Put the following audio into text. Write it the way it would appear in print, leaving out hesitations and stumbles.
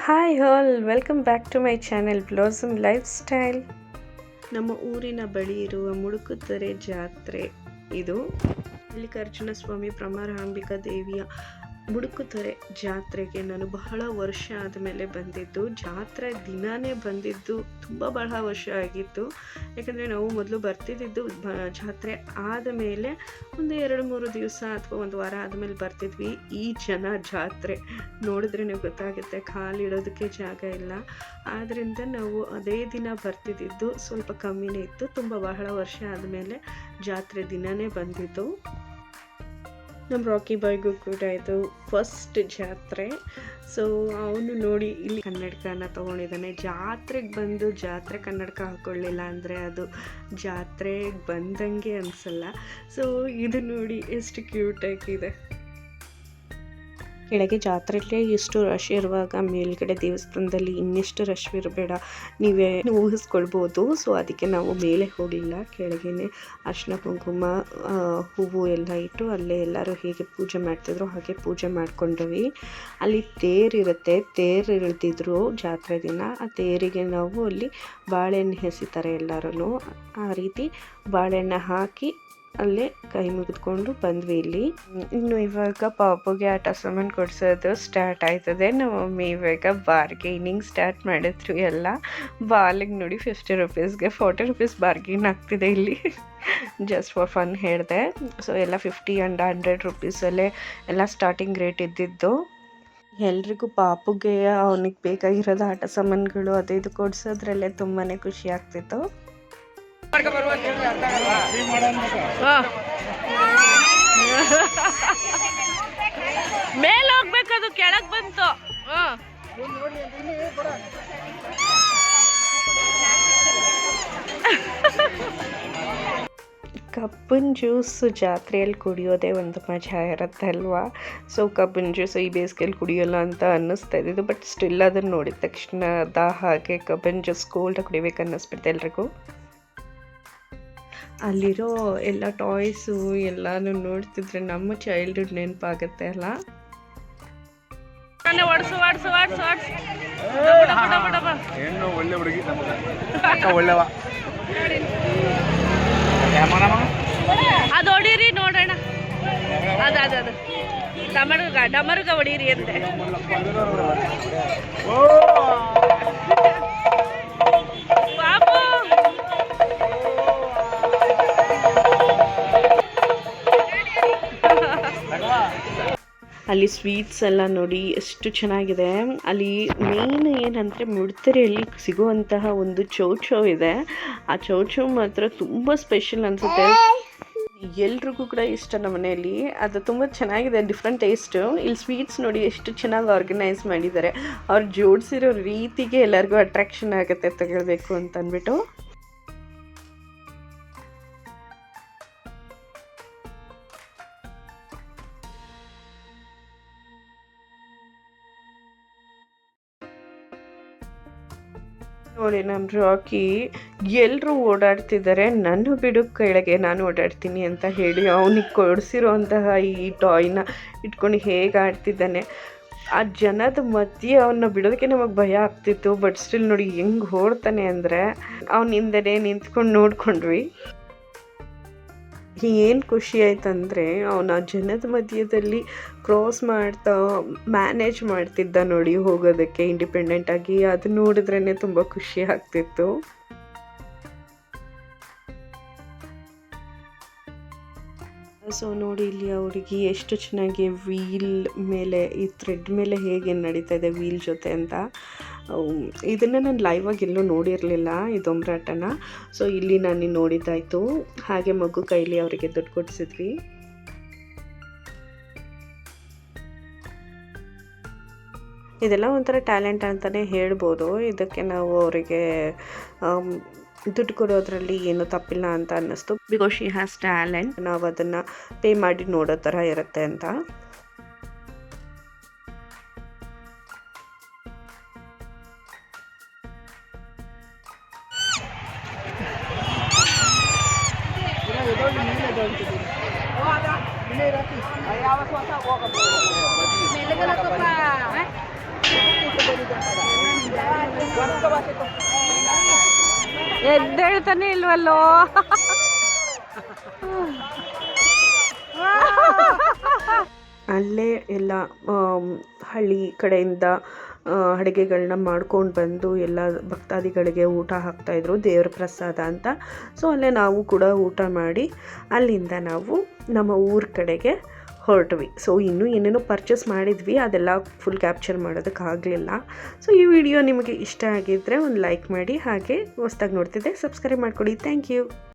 Hi all, welcome back to my channel Blossom Lifestyle. ನಮ್ಮ ಊರಿನ ಬಳಿ ಇರುವ ಮುಡುಕುತೊರೆ ಜಾತ್ರೆ ಇದು. ಮಲ್ಲಿಕಾರ್ಜುನ ಸ್ವಾಮಿ ಭ್ರಮರಾಂಬಿಕಾ ದೇವಿಯ ಮುಡುಕುತೊರೆ ಜಾತ್ರೆಗೆ ನಾನು ಬಹಳ ವರ್ಷ ಆದಮೇಲೆ ಬಂದಿದ್ದು. ಜಾತ್ರೆ ದಿನಾನೇ ಬಂದಿದ್ದು ಬಹಳ ವರ್ಷ ಆಗಿತ್ತು. ಯಾಕಂದರೆ ನಾವು ಮೊದಲು ಬರ್ತಿದ್ದು ಜಾತ್ರೆ ಆದಮೇಲೆ ಒಂದು 2-3 ದಿವಸ ಅಥವಾ ಒಂದು ವಾರ ಆದಮೇಲೆ ಬರ್ತಿದ್ವಿ. ಈ ಜಾತ್ರೆ ನೋಡಿದ್ರೆ ನೀವು ಗೊತ್ತಾಗುತ್ತೆ, ಕಾಲಿಡೋದಕ್ಕೆ ಜಾಗ ಇಲ್ಲ. ಆದ್ದರಿಂದ ನಾವು ಅದೇ ದಿನ ಬರ್ತಿದ್ದು ಸ್ವಲ್ಪ ಕಮ್ಮಿನೇ ಇತ್ತು. ಬಹಳ ವರ್ಷ ಆದಮೇಲೆ ಜಾತ್ರೆ ದಿನನೇ ಬಂದಿದ್ದು. ನಮ್ಮ ರಾಕಿ ಬಾಯ್ಗೂ ಕೂಡ ಇದು ಫಸ್ಟ್ ಜಾತ್ರೆ. ಸೊ ಅವನು ನೋಡಿ ಇಲ್ಲಿ ಕನ್ನಡಕನ ತೊಗೊಂಡಿದ್ದಾನೆ. ಜಾತ್ರೆಗೆ ಬಂದು ಜಾತ್ರೆ ಕನ್ನಡಕ ಹಾಕ್ಕೊಳ್ಳಿಲ್ಲ ಅಂದರೆ ಅದು ಜಾತ್ರೆಗೆ ಬಂದಂಗೆ ಅನಿಸಲ್ಲ. ಸೊ ಇದು ನೋಡಿ ಎಷ್ಟು ಕ್ಯೂಟಾಗಿದೆ. ಕೆಳಗೆ ಜಾತ್ರೆಯಲ್ಲೇ ಎಷ್ಟು ರಶ್ ಇರುವಾಗ ಮೇಲ್ಗಡೆ ದೇವಸ್ಥಾನದಲ್ಲಿ ಇನ್ನೆಷ್ಟು ರಶ್ ಇರಬೇಡ, ನೀವೇ ಊಹಿಸ್ಕೊಳ್ಬೋದು. ಸೊ ಅದಕ್ಕೆ ನಾವು ಮೇಲೆ ಹೋಗಲಿಲ್ಲ, ಕೆಳಗೇನೆ ಅರ್ಶಿನ ಕುಂಕುಮ ಹೂವು ಎಲ್ಲ ಇಟ್ಟು ಅಲ್ಲೇ ಎಲ್ಲರೂ ಹೇಗೆ ಪೂಜೆ ಮಾಡ್ತಿದ್ರು ಹಾಗೆ ಪೂಜೆ ಮಾಡ್ಕೊಂಡ್ವಿ. ಅಲ್ಲಿ ತೇರಿರುತ್ತೆ, ತೇರು ಇಳಿದಿದ್ರು ಜಾತ್ರೆ ದಿನ. ಆ ತೇರಿಗೆ ನಾವು ಅಲ್ಲಿ ಬಾಳೆಹಣ್ಣು ಎಸಿತಾರೆ ಎಲ್ಲರೂ. ಆ ರೀತಿ ಬಾಳೆಹಣ್ಣು ಹಾಕಿ ಅಲ್ಲೇ ಕೈ ಮುಗಿದ್ಕೊಂಡು ಬಂದ್ವಿ. ಇಲ್ಲಿ ಇನ್ನು ಇವಾಗ ಪಾಪುಗೆ ಆಟ ಸಾಮಾನು ಕೊಡ್ಸೋದು ಸ್ಟಾರ್ಟ್ ಆಯ್ತದೆ. ನಮ್ಮ ಮಮ್ಮಿ ಇವಾಗ ಬಾರ್ಗೇನಿಂಗ್ ಸ್ಟಾರ್ಟ್ ಮಾಡಿದ್ರು. ಎಲ್ಲ ಬಾಲಿಗೆ ನೋಡಿ 50 ರೂಪೀಸ್ಗೆ 40 ರೂಪೀಸ್ ಬಾರ್ಗೇನ್ ಆಗ್ತಿದೆ ಇಲ್ಲಿ. ಜಸ್ಟ್ ಫಾರ್ ಫನ್ ಹೇಳಿದೆ. ಸೊ ಎಲ್ಲ 50 ಆ್ಯಂಡ್ 100 ರೂಪೀಸಲ್ಲೇ ಎಲ್ಲ ಸ್ಟಾರ್ಟಿಂಗ್ ರೇಟ್ ಇದ್ದಿದ್ದು. ಎಲ್ರಿಗೂ ಪಾಪುಗೆ ಅವನಿಗೆ ಬೇಕಾಗಿರೋದು ಆಟ ಸಾಮಾನುಗಳು ಅದು ಇದು ಕೊಡ್ಸೋದ್ರಲ್ಲೇ ತುಂಬಾ ಖುಷಿ ಆಗ್ತಿತ್ತು. ಮೇಲೆ ಹೋಗ್ಬೇಕದು, ಕೆಳಗ್ ಬಂತು. ಕಬ್ಬಿನ ಜ್ಯೂಸು ಜಾತ್ರೆಯಲ್ಲಿ ಕುಡಿಯೋದೇ ಒಂದು ಮಜಾ ಇರುತ್ತೆ ಅಲ್ವಾ. ಸೊ ಕಬ್ಬಿನ ಜ್ಯೂಸು ಈ ಬೇಸಿಗೆಯಲ್ಲಿ ಕುಡಿಯೋಲ್ಲ ಅಂತ ಅನ್ನಿಸ್ತಾ ಇದ್ದಿದ್ದು. ಬಟ್ ಸ್ಟಿಲ್ ಅದನ್ನು ನೋಡಿದ ತಕ್ಷಣ ಹಾಗೆ ಕಬ್ಬಿನ ಜ್ಯೂಸ್ ಕೋಲ್ಡ್ ಕುಡಿಬೇಕು ಅನ್ನಿಸ್ಬಿಡ್ತು ಎಲ್ರಿಗೂ. ಅಲ್ಲಿರೋ ಎಲ್ಲ ಟಾಯ್ಸು ಎಲ್ಲಾನು ನೋಡ್ತಿದ್ರೆ ನಮ್ಮ ಚೈಲ್ಡ್ಹುಡ್ ನೆನಪಾಗುತ್ತೆ ಅಲ್ಲ. ಅದು ಹೊಡೀರಿ ನೋಡೋಣ. ಅದು ಡಮರುಗ ಹೊಡೀರಿ ಅಂತೆ. ಅಲ್ಲಿ ಸ್ವೀಟ್ಸ್ ಎಲ್ಲ ನೋಡಿ ಎಷ್ಟು ಚೆನ್ನಾಗಿದೆ. ಅಲ್ಲಿ ಮೇನ್ ಏನಂದರೆ ಮುಡ್ತರೆಯಲ್ಲಿ ಸಿಗುವಂತಹ ಒಂದು ಚೌಚೌ ಇದೆ. ಆ ಚೌಚೌ ಮಾತ್ರ ತುಂಬ ಸ್ಪೆಷಲ್ ಅನಿಸುತ್ತೆ. ಎಲ್ರಿಗೂ ಕೂಡ ಇಷ್ಟ ನಮ್ಮ ಮನೆಯಲ್ಲಿ. ಅದು ತುಂಬ ಚೆನ್ನಾಗಿದೆ, ಡಿಫ್ರೆಂಟ್ ಟೇಸ್ಟು. ಇಲ್ಲಿ ಸ್ವೀಟ್ಸ್ ನೋಡಿ ಎಷ್ಟು ಚೆನ್ನಾಗಿ ಆರ್ಗನೈಸ್ ಮಾಡಿದ್ದಾರೆ. ಅವ್ರು ಜೋಡಿಸಿರೋ ರೀತಿಗೆ ಎಲ್ಲರಿಗೂ ಅಟ್ರಾಕ್ಷನ್ ಆಗುತ್ತೆ ತಗೊಳ್ಬೇಕು ಅಂತ ಅಂದ್ಬಿಟ್ಟು. ನೋಡಿ ನಮ್ಮ ರಾಕಿ ಎಲ್ಲರೂ ಓಡಾಡ್ತಿದ್ದಾರೆ, ನನ್ನ ಬಿಡು ಕೆಳಗೆ ನಾನು ಓಡಾಡ್ತೀನಿ ಅಂತ ಹೇಳಿ ಅವನಿಗೆ ಕೊಡಿಸಿರೋಂತಹ ಈ ಟಾಯ್ನ ಇಟ್ಕೊಂಡು ಹೇಗೆ ಆಡ್ತಿದ್ದಾನೆ. ಆ ಜನದ ಮಧ್ಯೆ ಅವನ್ನ ಬಿಡೋದಕ್ಕೆ ನಮಗೆ ಭಯ ಆಗ್ತಿತ್ತು. ಬಟ್ ಸ್ಟಿಲ್ ನೋಡಿ ಹೆಂಗೆ ಓಡ್ತಾನೆ ಅಂದರೆ ಅವನಿಂದನೇ ನಿಂತ್ಕೊಂಡು ನೋಡ್ಕೊಂಡ್ವಿ. ಏನು ಖುಷಿ ಆಯ್ತಂದರೆ ಅವನ ಜನದ ಮಧ್ಯದಲ್ಲಿ ಕ್ರಾಸ್ ಮಾಡ್ತಾ ಮ್ಯಾನೇಜ್ ಮಾಡ್ತಿದ್ದ ನೋಡಿ ಹೋಗೋದಕ್ಕೆ ಇಂಡಿಪೆಂಡೆಂಟಾಗಿ. ಅದು ನೋಡಿದ್ರೇ ತುಂಬ ಖುಷಿ ಆಗ್ತಿತ್ತು. ಸೊ ನೋಡಿ ಇಲ್ಲಿ ಅವ್ರಿಗೆ ಎಷ್ಟು ಚೆನ್ನಾಗಿ ವೀಲ್ ಮೇಲೆ ಈ ಥ್ರೆಡ್ ಮೇಲೆ ಹೇಗೆ ನಡೀತಾ ಇದೆ ವೀಲ್ ಜೊತೆ ಅಂತ. ಇದನ್ನು ನಾನು ಲೈವಾಗಿ ಎಲ್ಲೂ ನೋಡಿರಲಿಲ್ಲ ಈ ದೊಂಬರಾಟನ. ಸೊ ಇಲ್ಲಿ ನಾನು ನೋಡಿದ್ದಾಯಿತು. ಹಾಗೆ ಮಗು ಕೈಲಿ ಅವರಿಗೆ ದುಡ್ಡು ಕೊಡಿಸಿದ್ವಿ. ಇದೆಲ್ಲ ಒಂಥರ ಟ್ಯಾಲೆಂಟ್ ಅಂತಲೇ ಹೇಳ್ಬೋದು. ಇದಕ್ಕೆ ನಾವು ಅವರಿಗೆ ದುಡ್ಡು ಕೊಡೋದ್ರಲ್ಲಿ ಏನೂ ತಪ್ಪಿಲ್ಲ ಅಂತ ಅನ್ನಿಸ್ತು. Because she has talent. ನಾವು ಅದನ್ನು ಪೇ ಮಾಡಿ ನೋಡೋ ಥರ ಇರುತ್ತೆ ಅಂತ. May lagal ako pa. ಎದ್ದೇಳ್ತಾನೆ ಇಲ್ವಲ್ಲೋ. ಅಲ್ಲೇ ಎಲ್ಲ ಹಳ್ಳಿ ಕಡೆಯಿಂದ ಅಡುಗೆಗಳನ್ನ ಮಾಡ್ಕೊಂಡು ಬಂದು ಎಲ್ಲ ಭಕ್ತಾದಿಗಳಿಗೆ ಊಟ ಹಾಕ್ತಾಯಿದ್ರು, ದೇವ್ರ ಪ್ರಸಾದ ಅಂತ. ಸೊ ಅಲ್ಲೇ ನಾವು ಕೂಡ ಊಟ ಮಾಡಿ ಅಲ್ಲಿಂದ ನಾವು ನಮ್ಮ ಊರ ಕಡೆಗೆ ಹೊರಟ್ವಿ. ಸೊ ಇನ್ನೂ ಏನೇನೋ ಪರ್ಚೇಸ್ ಮಾಡಿದ್ವಿ, ಅದೆಲ್ಲ ಫುಲ್ ಕ್ಯಾಪ್ಚರ್ ಮಾಡೋದಕ್ಕಾಗಲಿಲ್ಲ. ಸೊ ಈ ವಿಡಿಯೋ ನಿಮಗೆ ಇಷ್ಟ ಆಗಿದ್ದರೆ ಒಂದು ಲೈಕ್ ಮಾಡಿ, ಹಾಗೆ ಹೊಸ್ದಾಗಿ ನೋಡ್ತಿದ್ದೆ ಸಬ್ಸ್ಕ್ರೈಬ್ ಮಾಡ್ಕೊಡಿ. Thank you.